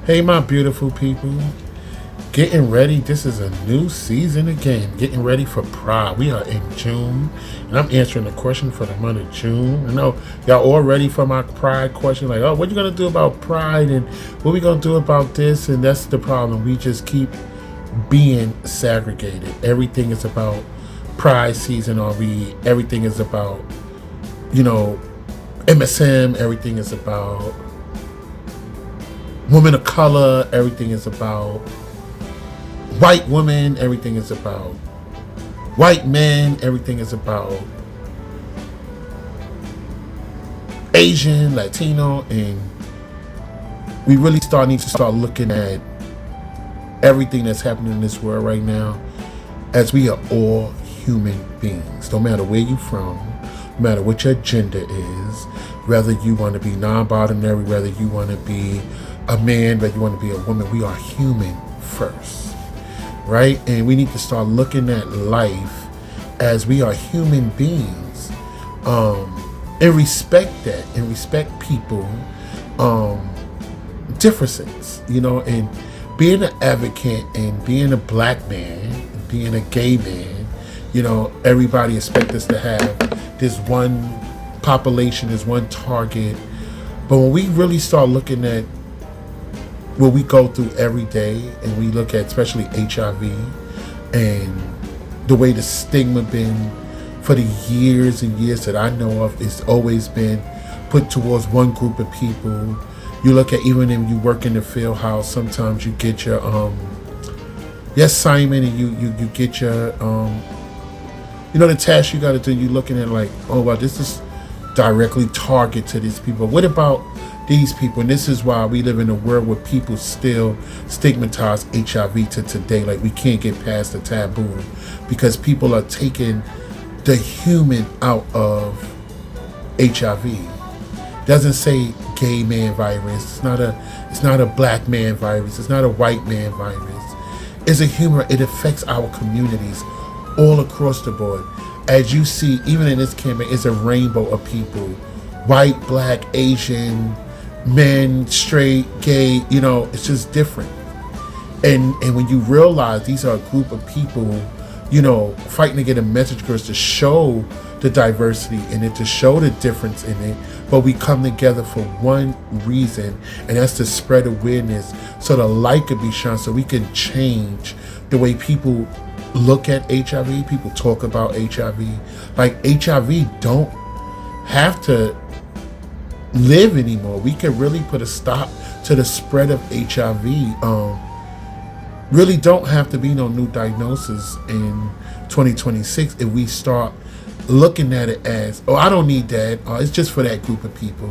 Hey, my beautiful people. Getting ready. This is a new season again. Getting ready for Pride. We are in June, and I'm answering the question for the month of June. I know y'all all ready for my Pride question. Like, oh, what you gonna do about Pride, and what we gonna do about this? And that's the problem. We just keep being segregated. Everything is about Pride season. Everything is about you know MSM. Everything is about women of color. Everything is about white women. Everything is about white men. Everything is about Asian, Latino, and we really need to start looking at everything that's happening in this world right now as we are all human beings. No matter where you're from, no matter what your gender is, whether you want to be non-binary, whether you want to be a man, whether you want to be a woman, we are human first, right? And we need to start looking at life as we are human beings, and respect that, and respect people, differences, and being an advocate and being a black man, and being a gay man, everybody expects us to have this one population, this one target. But when we really start looking at what we go through every day, and we look at especially HIV and the way the stigma been for the years and years that I know of, it's always been put towards one group of people. You look at, even if you work in the field house, sometimes you get your assignment, and you get your the task you got to do. You looking at like, oh well, this is directly target to these people. What about these people? And this is why we live in a world where people still stigmatize HIV to today. Like, we can't get past the taboo because people are taking the human out of HIV. Doesn't say gay man virus. It's not a black man virus. It's not a white man virus. It's a human. It affects our communities all across the board. As you see, even in this campaign, it's a rainbow of people: white, black, Asian, men, straight, gay. It's just different. And when you realize these are a group of people, fighting to get a message across, to show the diversity in it, to show the difference in it, but we come together for one reason, and that's to spread awareness so the light could be shone, so we can change the way people look at HIV, people talk about HIV. Like, HIV don't have to live anymore. We can really put a stop to the spread of HIV. Really don't have to be no new diagnosis in 2026 if we start looking at it as, oh, I don't need that, it's just for that group of people.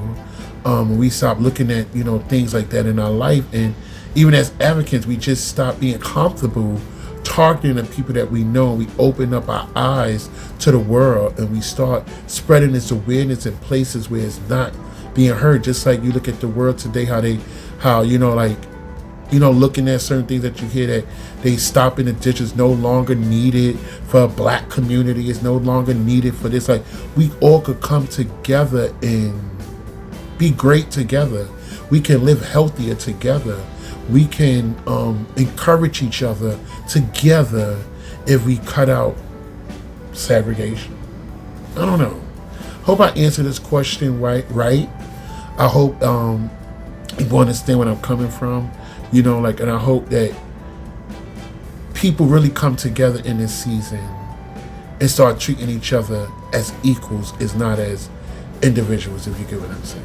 We stop looking at things like that in our life, and even as advocates, we just stop being comfortable targeting the people that we know. We open up our eyes to the world, and we start spreading this awareness in places where it's not being heard. Just like you look at the world today, looking at certain things that you hear, that they stop in the ditches, no longer needed for a black community, it's no longer needed for this. Like, we all could come together and be great together. We can live healthier together. We can encourage each other together if we cut out segregation. I don't know. Hope I answered this question right. I hope you understand where I'm coming from. And I hope that people really come together in this season and start treating each other as equals, as not as individuals, if you get what I'm saying.